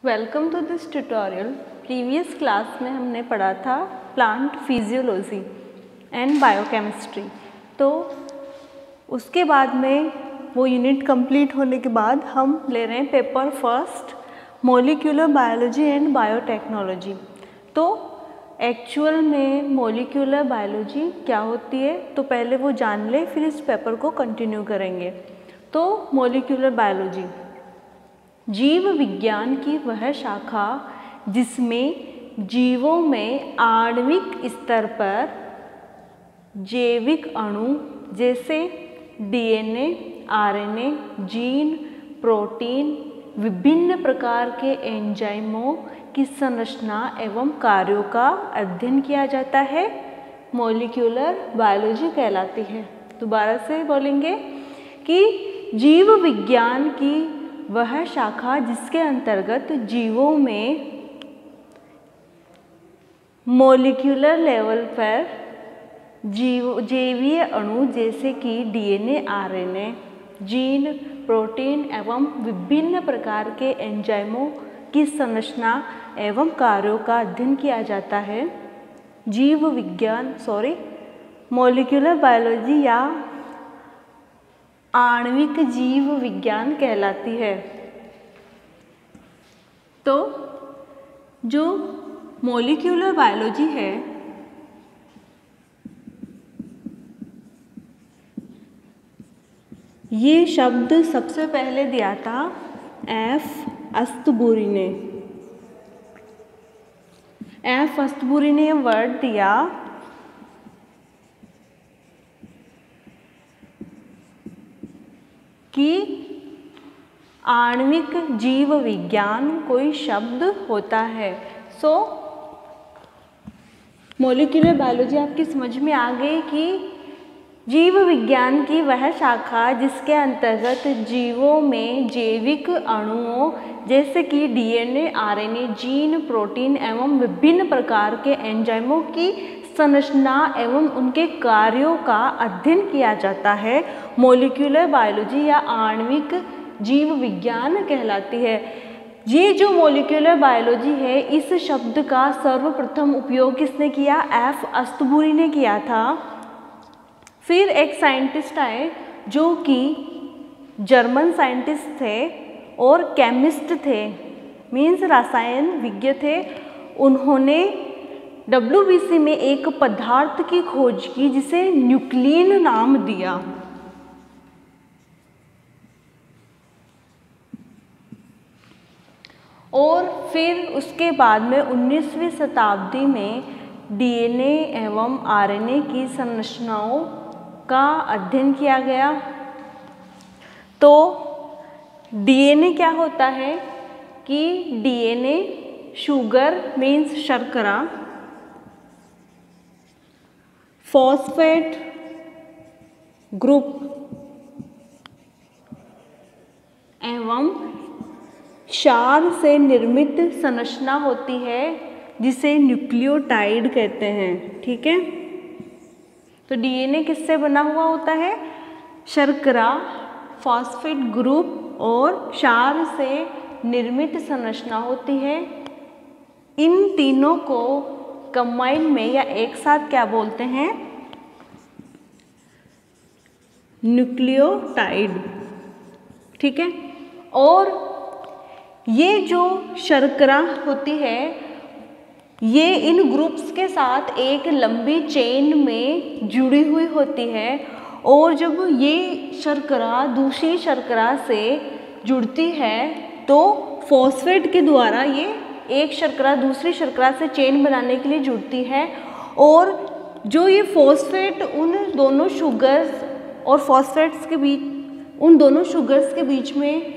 Welcome to this tutorial. Previous class में हमने पढ़ा था प्लांट फिजियोलॉजी एंड बायोकेमिस्ट्री। तो उसके बाद में वो यूनिट कंप्लीट होने के बाद हम ले रहे हैं paper first molecular biology and biotechnology. तो एक्चुअल में मॉलिक्यूलर बायोलॉजी क्या होती है तो पहले वो जान ले, फिर इस पेपर को कंटिन्यू करेंगे। तो मॉलिक्यूलर बायोलॉजी जीव विज्ञान की वह शाखा जिसमें जीवों में आणविक स्तर पर जैविक अणु जैसे डीएनए, आरएनए, जीन, प्रोटीन, विभिन्न प्रकार के एंजाइमों की संरचना एवं कार्यों का अध्ययन किया जाता है, मॉलिक्यूलर बायोलॉजी कहलाती है। दोबारा से बोलेंगे कि जीव विज्ञान की वह शाखा जिसके अंतर्गत जीवों में मॉलिक्यूलर लेवल पर जैवीय अणु जैसे कि डीएनए, आरएनए, जीन, प्रोटीन एवं विभिन्न प्रकार के एंजाइमों की संरचना एवं कार्यों का अध्ययन किया जाता है, मॉलिक्यूलर बायोलॉजी या आणविक जीव विज्ञान कहलाती है। तो जो मॉलिक्यूलर बायोलॉजी है ये शब्द सबसे पहले दिया था एफ अस्तबुरी ने। एफ अस्तबुरी ने वर्ड दिया कि आणविक जीव विज्ञान कोई शब्द होता है। मॉलिक्यूलर बायोलॉजी आपकी समझ में आ गई कि जीव विज्ञान की वह शाखा जिसके अंतर्गत जीवों में जैविक अणुओं जैसे कि डीएनए, आरएनए, जीन, प्रोटीन एवं विभिन्न प्रकार के एंजाइमों की संरचना एवं उनके कार्यों का अध्ययन किया जाता है, मॉलिक्यूलर बायोलॉजी या आणविक जीव विज्ञान कहलाती है। ये जो मॉलिक्यूलर बायोलॉजी है इस शब्द का सर्वप्रथम उपयोग किसने किया? एफ अस्तबुरी ने किया था। फिर एक साइंटिस्ट आए जो कि जर्मन साइंटिस्ट थे और केमिस्ट थे, मीन्स रसायन विज्ञ थे। उन्होंने WBC में एक पदार्थ की खोज की जिसे न्यूक्लियन नाम दिया। और फिर उसके बाद में 19वीं शताब्दी में डीएनए एवं आरएनए की संरचनाओं का अध्ययन किया गया। तो डीएनए क्या होता है कि डीएनए शुगर मीन्स शर्करा, फॉस्फेट ग्रुप एवं क्षार से निर्मित संरचना होती है जिसे न्यूक्लियोटाइड कहते हैं। ठीक है, तो डीएनए किससे बना हुआ होता है? शर्करा, फॉस्फेट ग्रुप और क्षार से निर्मित संरचना होती है। इन तीनों को कंबाइन में या एक साथ क्या बोलते हैं? न्यूक्लियोटाइड। ठीक है, और ये जो शर्करा होती है ये इन ग्रुप्स के साथ एक लंबी चेन में जुड़ी हुई होती है और जब ये शर्करा दूसरी शर्करा से जुड़ती है तो फॉस्फेट के द्वारा ये एक शर्करा दूसरी शर्करा से चेन बनाने के लिए जुड़ती है। और जो ये फॉस्फेट उन दोनों शुगर्स और फॉस्फेट्स के बीच, उन दोनों शुगर्स के बीच में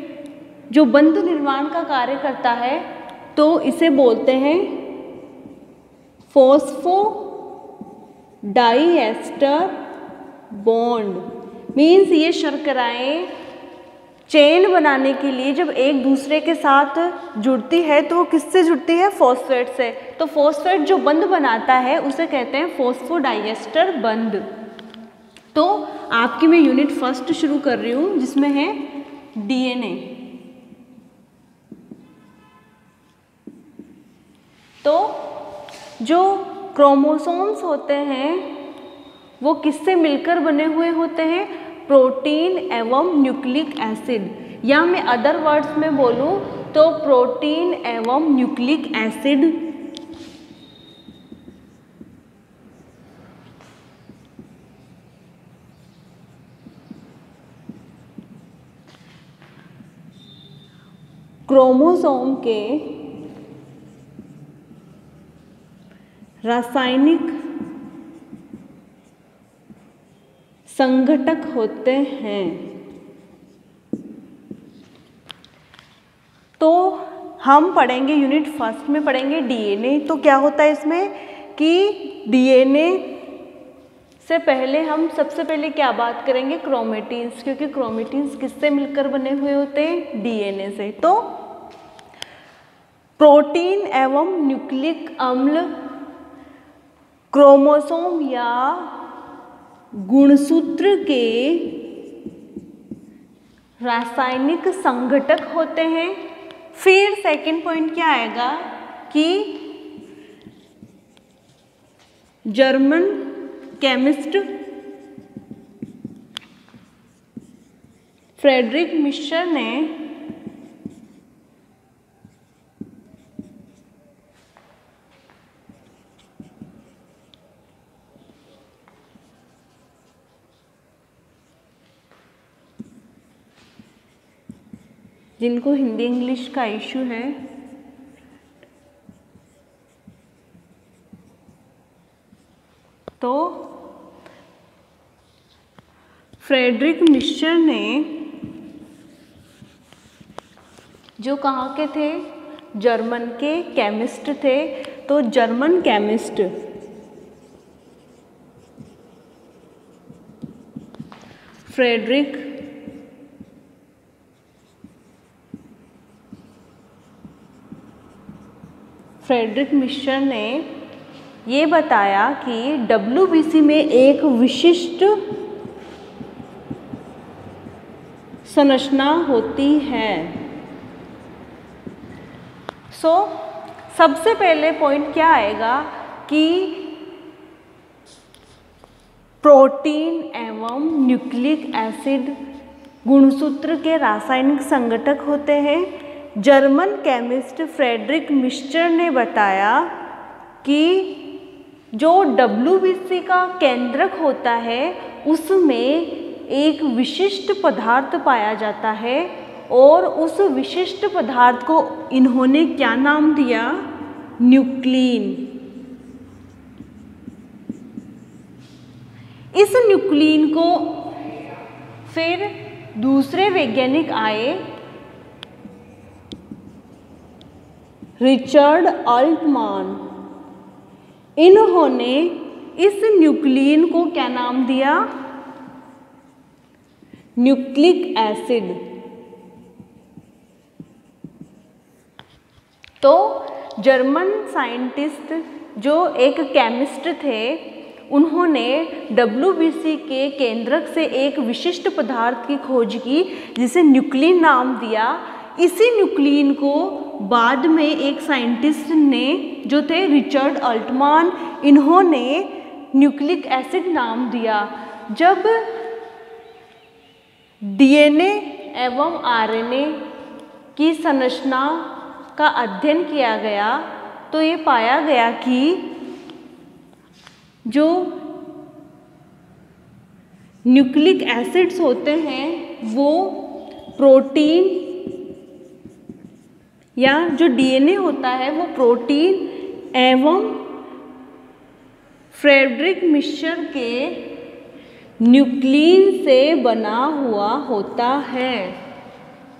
जो बंध निर्माण का कार्य करता है तो इसे बोलते हैं फॉस्फो डाइएस्टर बॉन्ड। मीन्स ये शर्कराएं चेन बनाने के लिए जब एक दूसरे के साथ जुड़ती है तो वो किससे जुड़ती है? फॉस्फेट से। तो फॉस्फेट जो बंध बनाता है उसे कहते हैं फॉस्फोडाइएस्टर बंध। तो आपकी मैं यूनिट फर्स्ट शुरू कर रही हूँ जिसमें है डीएनए। तो जो क्रोमोसोम्स होते हैं वो किससे मिलकर बने हुए होते हैं? प्रोटीन एवं न्यूक्लिक एसिड, या मैं अदर वर्ड्स में बोलूं तो प्रोटीन एवं न्यूक्लिक एसिड क्रोमोसोम के रासायनिक संघटक होते हैं। तो हम पढ़ेंगे यूनिट फर्स्ट में पढ़ेंगे डीएनए। तो क्या होता है इसमें कि डीएनए से पहले हम सबसे पहले क्या बात करेंगे? क्रोमेटिन्स, क्योंकि क्रोमेटिन्स किससे मिलकर बने हुए होते हैं? डीएनए से। तो प्रोटीन एवं न्यूक्लिक अम्ल क्रोमोसोम या गुणसूत्र के रासायनिक संघटक होते हैं। फिर सेकंड पॉइंट क्या आएगा कि जर्मन केमिस्ट फ्रेडरिक मिश्र ने जिनको हिंदी इंग्लिश का इशू है, तो फ्रेडरिक मिश्र ने, जो कहाँ के थे? जर्मन के केमिस्ट थे। तो जर्मन केमिस्ट फ्रेडरिक मिश्र ने ये बताया कि WBC में एक विशिष्ट संरचना होती है। सबसे पहले पॉइंट क्या आएगा कि प्रोटीन एवं न्यूक्लिक एसिड गुणसूत्र के रासायनिक संघटक होते हैं। जर्मन केमिस्ट फ्रेडरिक मिश्र ने बताया कि जो WBC का केंद्रक होता है उसमें एक विशिष्ट पदार्थ पाया जाता है, और उस विशिष्ट पदार्थ को इन्होंने क्या नाम दिया? न्यूक्लिन। इस न्यूक्लिन को फिर दूसरे वैज्ञानिक आए, रिचर्ड ऑल्टमान। इन्होंने इस न्यूक्लिन को क्या नाम दिया? Nucleic acid. तो जर्मन साइंटिस्ट जो एक केमिस्ट थे, उन्होंने WBC के केंद्रक से एक विशिष्ट पदार्थ की खोज की जिसे न्यूक्लिन नाम दिया। इसी न्यूक्लिन को बाद में एक साइंटिस्ट ने, जो थे रिचर्ड ऑल्टमान, इन्होंने न्यूक्लिक एसिड नाम दिया। जब DNA एवं RNA की संरचना का अध्ययन किया गया तो ये पाया गया कि जो न्यूक्लिक एसिड्स होते हैं वो प्रोटीन, या जो DNA होता है वो प्रोटीन एवं फ्रेडरिक मिश्र के न्यूक्लिन से बना हुआ होता है।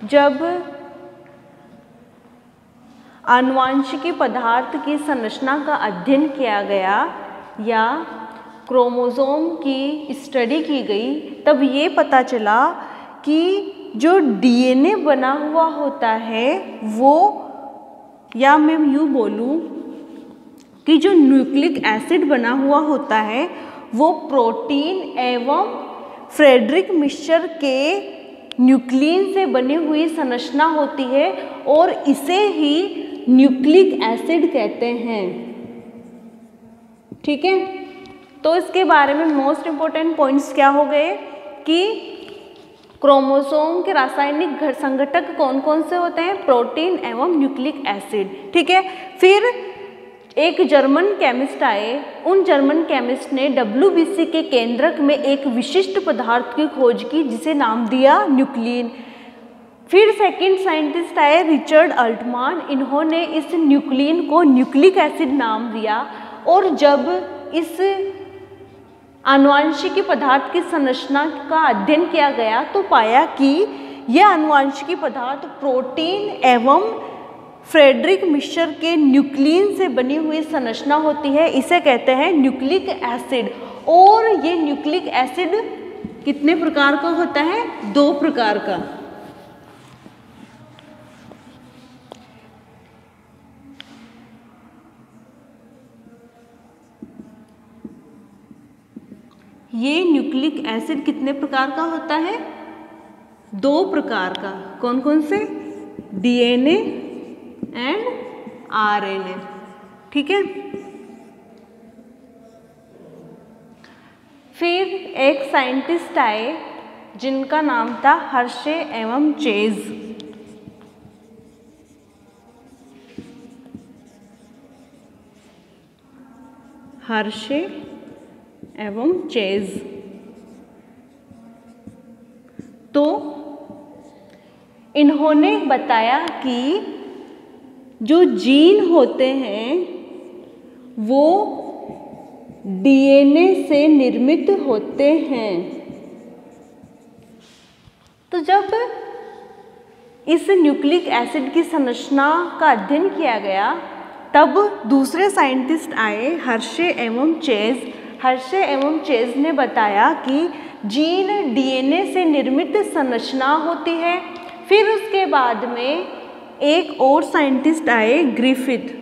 जब आनुवांशिकी पदार्थ की संरचना का अध्ययन किया गया या क्रोमोसोम की स्टडी की गई, तब ये पता चला कि जो DNA बना हुआ होता है वो, या मैं यूँ बोलूँ कि जो न्यूक्लिक एसिड बना हुआ होता है वो प्रोटीन एवं फ्रेडरिक मिश्र के न्यूक्लिन से बनी हुई संरचना होती है, और इसे ही न्यूक्लिक एसिड कहते हैं। ठीक है, तो इसके बारे में मोस्ट इंपॉर्टेंट पॉइंट्स क्या हो गए कि क्रोमोसोम के रासायनिक संघटक कौन कौन से होते हैं, प्रोटीन एवं न्यूक्लिक एसिड। ठीक है, फिर एक जर्मन केमिस्ट आए, उन जर्मन केमिस्ट ने WBC के केंद्रक में एक विशिष्ट पदार्थ की खोज की जिसे नाम दिया न्यूक्लिन। फिर सेकंड साइंटिस्ट आए रिचर्ड अल्टमान, इन्होंने इस न्यूक्लिन को न्यूक्लिक एसिड नाम दिया। और जब इस आनुवंशिकी पदार्थ की संरचना का अध्ययन किया गया तो पाया कि यह आनुवंशिकी पदार्थ प्रोटीन एवं फ्रेडरिक मिश्र के न्यूक्लिन से बनी हुई संरचना होती है, इसे कहते हैं न्यूक्लिक एसिड। और ये न्यूक्लिक एसिड कितने प्रकार का होता है, 2 प्रकार का। ये न्यूक्लिक एसिड कितने प्रकार का होता है, 2 प्रकार का। कौन कौन से, DNA एंड RNA। ठीक है, फिर एक साइंटिस्ट आए जिनका नाम था हर्शे एवं चेज। हर्शे एवं चेज। तो इन्होंने बताया कि जो जीन होते हैं वो DNA से निर्मित होते हैं। तो जब इस न्यूक्लिक एसिड की संरचना का अध्ययन किया गया तब दूसरे साइंटिस्ट आए हर्शे एवं चेज। हर्शे एवं चेज ने बताया कि जीन DNA से निर्मित संरचना होती है। फिर उसके बाद में एक और साइंटिस्ट आए ग्रिफिथ।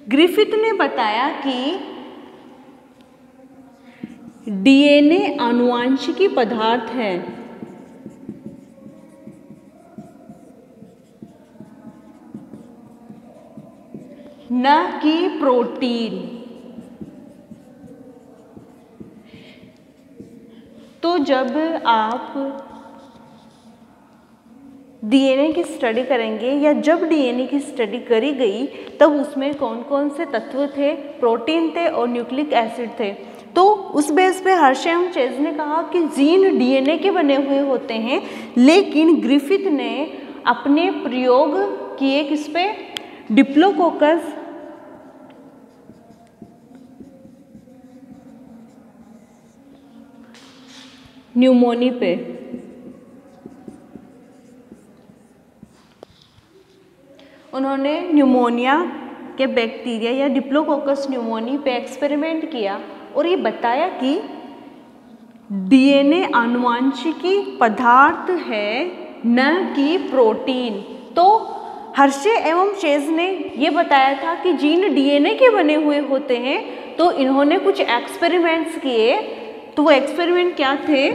ग्रिफिथ ने बताया कि DNA आनुवंशिकी पदार्थ है, न कि प्रोटीन। तो जब आप DNA की स्टडी करेंगे या जब DNA की स्टडी करी गई तब उसमें कौन कौन से तत्व थे, प्रोटीन थे और न्यूक्लिक एसिड थे। तो उस बेस पे हर्शे एवं चेज ने कहा कि जीन DNA के बने हुए होते हैं, लेकिन ग्रिफिथ ने अपने प्रयोग किए किस पे, डिप्लोकोकस न्यूमोनी पे। उन्होंने न्यूमोनिया के बैक्टीरिया या डिप्लोकोकस न्यूमोनी पे एक्सपेरिमेंट किया और ये बताया कि DNA आनुवंशिकी पदार्थ है न कि प्रोटीन। तो हर्शे एवं चेज ने ये बताया था कि जीन DNA के बने हुए होते हैं, तो इन्होंने कुछ एक्सपेरिमेंट्स किए। तो वो एक्सपेरिमेंट क्या थे,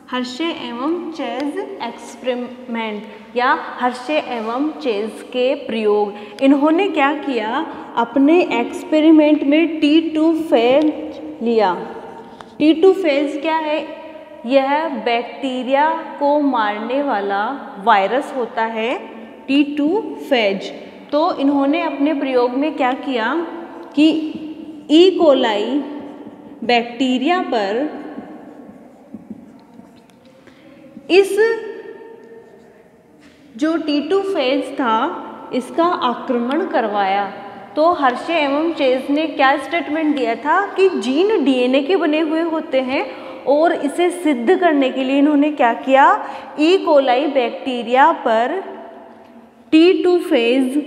हर्शे एवं चेज एक्सपेरिमेंट या हर्शे एवं चेज के प्रयोग। इन्होंने क्या किया, अपने एक्सपेरिमेंट में T2 फेज लिया। T2 फेज क्या है, यह बैक्टीरिया को मारने वाला वायरस होता है T2 फेज। तो इन्होंने अपने प्रयोग में क्या किया कि ई कोलाई बैक्टीरिया पर इस जो T2 फेज था इसका आक्रमण करवाया। तो हर्शे एवं चेज ने क्या स्टेटमेंट दिया था कि जीन DNA के बने हुए होते हैं, और इसे सिद्ध करने के लिए इन्होंने क्या किया, ई कोलाई बैक्टीरिया पर T2 फेज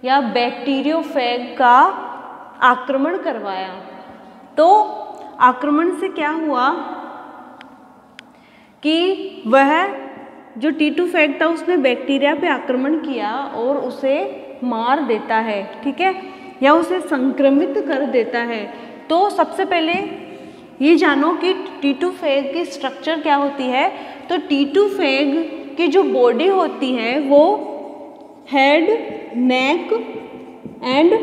या बैक्टीरियोफेज का आक्रमण करवाया। तो आक्रमण से क्या हुआ कि वह जो T2 फेज था उसने बैक्टीरिया पे आक्रमण किया और उसे मार देता है, ठीक है, या उसे संक्रमित कर देता है। तो सबसे पहले ये जानो कि T2 फेज की स्ट्रक्चर क्या होती है। तो T2 फेज की जो बॉडी होती है वो हेड, नेक एंड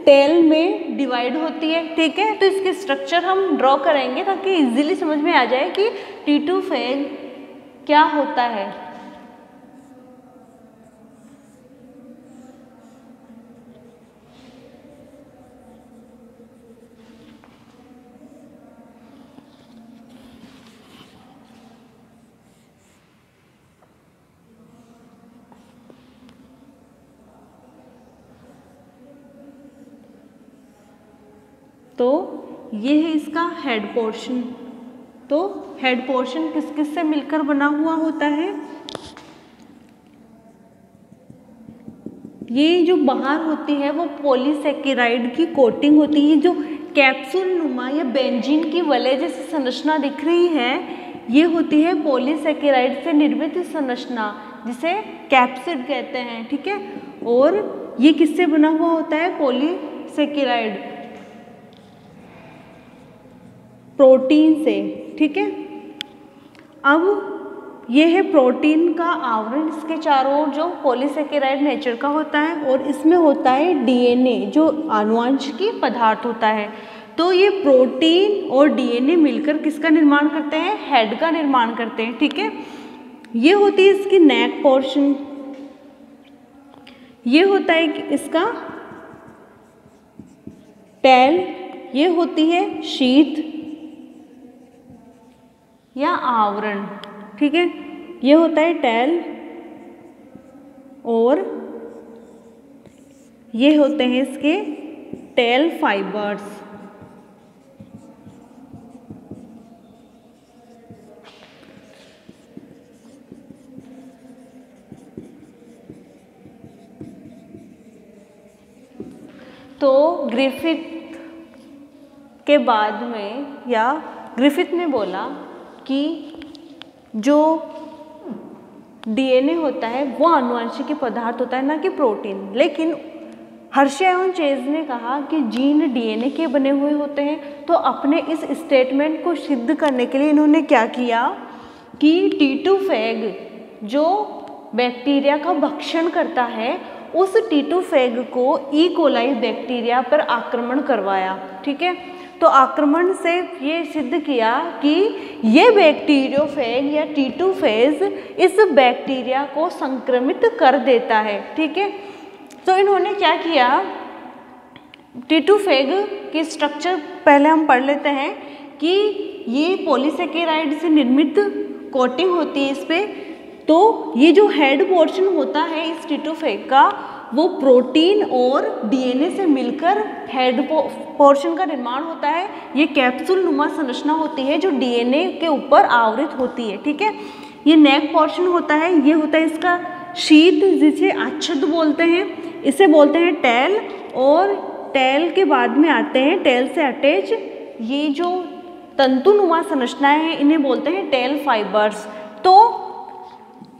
टेल में डिवाइड होती है, ठीक है। तो इसकी स्ट्रक्चर हम ड्रॉ करेंगे ताकि इजीली समझ में आ जाए कि T2 फेज क्या होता है। तो ये है इसका हेड पोर्शन। तो हेड पोर्शन किस किस से मिलकर बना हुआ होता है। ये जो बाहर होती है वो पॉलीसेकेराइड की कोटिंग होती है। जो कैप्सूल नुमा या बेंजीन की वलय जैसी संरचना दिख रही है ये होती है पॉलीसेकेराइड से निर्मित संरचना जिसे कैप्सिड कहते हैं, ठीक है। और ये किससे बना हुआ होता है, पॉलीसेकेराइड, प्रोटीन से, ठीक है। अब ये है प्रोटीन का आवरण, इसके चारों ओर जो पॉलीसेकेराइड नेचर का होता है और इसमें होता है डीएनए जो आनुवंशिकी पदार्थ होता है। तो ये प्रोटीन और डीएनए मिलकर किसका निर्माण करते हैं, हेड का निर्माण करते हैं, ठीक है। ये होती है इसकी नेक पोर्शन, ये होता है इसका टेल, ये होती है शीथ या आवरण, ठीक है। ये होता है टेल और ये होते हैं इसके टेल फाइबर्स। तो ग्रिफिथ के बाद में या ग्रिफिथ ने बोला कि जो डीएनए होता है वो आनुवंशिकी पदार्थ होता है, ना कि प्रोटीन। लेकिन हर्शे एवं चेज ने कहा कि जीन डीएनए के बने हुए होते हैं। तो अपने इस स्टेटमेंट को सिद्ध करने के लिए इन्होंने क्या किया कि T2 फेग जो बैक्टीरिया का भक्षण करता है उस T2 फेग को ई कोलाई बैक्टीरिया पर आक्रमण करवाया, ठीक है। तो आक्रमण से ये सिद्ध किया कि ये बैक्टीरियोफेज या T2 फेज इस बैक्टीरिया को संक्रमित कर देता है, ठीक है। तो इन्होंने क्या किया, T2 फेग की स्ट्रक्चर पहले हम पढ़ लेते हैं कि ये पॉलीसेकेराइड से निर्मित कोटिंग होती है इस पे। तो ये जो हेड पोर्शन होता है इस T2 फेग का वो प्रोटीन और डीएनए से मिलकर हेड पोर्शन का निर्माण होता है। ये कैप्सूल नुमा संरचना होती है जो डीएनए के ऊपर आवृत होती है, ठीक है। ये नेक पोर्शन होता है, ये होता है इसका शीथ जिसे आच्छद बोलते हैं, इसे बोलते हैं टेल। और टेल के बाद में आते हैं टेल से अटैच ये जो तंतुनुमा संरचनाएं हैं इन्हें बोलते हैं टेल फाइबर्स। तो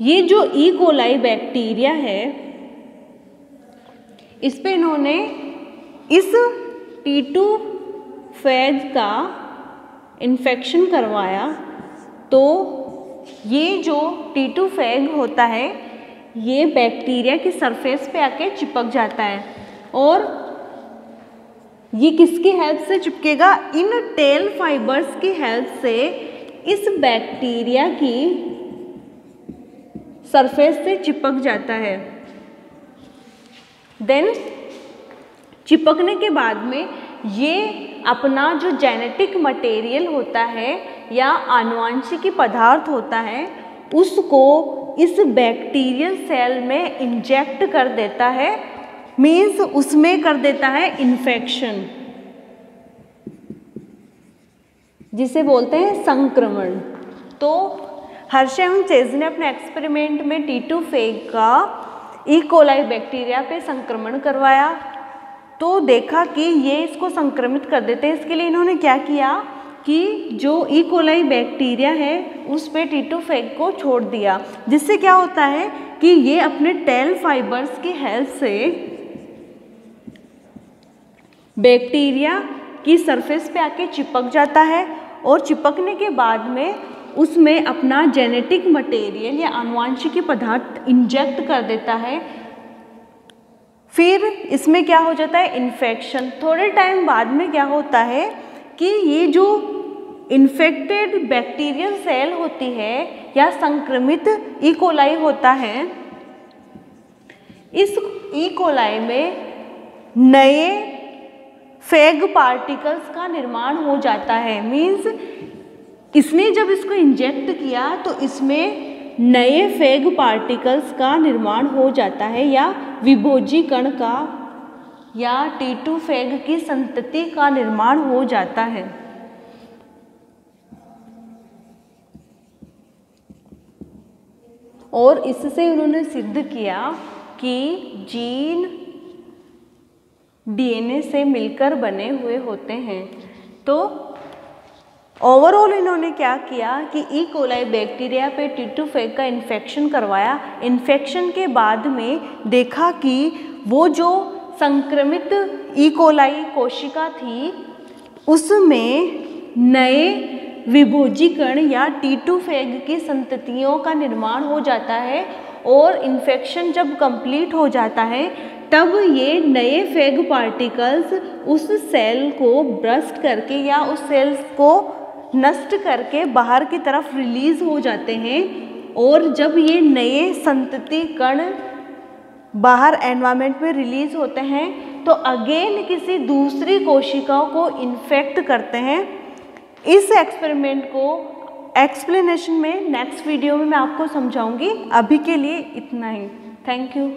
ये जो ई कोलाई बैक्टीरिया है इस पे इन्होंने इस T2 फेज का इन्फेक्शन करवाया। तो ये जो T2 फेज होता है ये बैक्टीरिया की सरफेस पे आके चिपक जाता है और ये किसकी हेल्प से चिपकेगा, इन टेल फाइबर्स की हेल्प से इस बैक्टीरिया की सरफेस से चिपक जाता है। देन चिपकने के बाद में ये अपना जो जेनेटिक मटेरियल होता है या आनुवंशिकी पदार्थ होता है उसको इस बैक्टीरियल सेल में इंजेक्ट कर देता है, मीन्स उसमें कर देता है इन्फेक्शन, जिसे बोलते हैं संक्रमण। तो हर्शे एवं चेज ने अपने एक्सपेरिमेंट में T2 फेग का ई कोलाई बैक्टीरिया पे संक्रमण करवाया तो देखा कि ये इसको संक्रमित कर देते हैं। इसके लिए इन्होंने क्या किया कि जो ई कोलाई बैक्टीरिया है उस पे टीटू फैग को छोड़ दिया, जिससे क्या होता है कि ये अपने टेल फाइबर्स की हेल्प से बैक्टीरिया की सरफेस पे आके चिपक जाता है और चिपकने के बाद में उसमें अपना जेनेटिक मटेरियल या आनुवांशिक पदार्थ इंजेक्ट कर देता है। फिर इसमें क्या हो जाता है, इन्फेक्शन। थोड़े टाइम बाद में क्या होता है कि ये जो इन्फेक्टेड बैक्टीरियल सेल होती है या संक्रमित ई कोलाई होता है, इस ई कोलाई में नए फैग पार्टिकल्स का निर्माण हो जाता है। मीन्स इसने जब इसको इंजेक्ट किया तो इसमें नए फैग पार्टिकल्स का निर्माण हो जाता है या विभोजीकरण का या टीटू फैग की संतति का निर्माण हो जाता है। और इससे उन्होंने सिद्ध किया कि जीन डीएनए से मिलकर बने हुए होते हैं। तो ओवरऑल इन्होंने क्या किया कि ई कोलाई बैक्टीरिया पे टीटू फैग का इन्फेक्शन करवाया। इन्फेक्शन के बाद में देखा कि वो जो संक्रमित ई कोलाई कोशिका थी उसमें नए विभोजीकरण या टीटू फैग की संततियों का निर्माण हो जाता है और इन्फेक्शन जब कंप्लीट हो जाता है तब ये नए फैग पार्टिकल्स उस सेल को ब्रस्ट करके या उस सेल्स को नष्ट करके बाहर की तरफ रिलीज हो जाते हैं। और जब ये नए संतति कण बाहर एनवायरनमेंट में रिलीज होते हैं तो अगेन किसी दूसरी कोशिकाओं को इन्फेक्ट करते हैं। इस एक्सपेरिमेंट को एक्सप्लेनेशन में नेक्स्ट वीडियो में मैं आपको समझाऊंगी। अभी के लिए इतना ही। Thank you.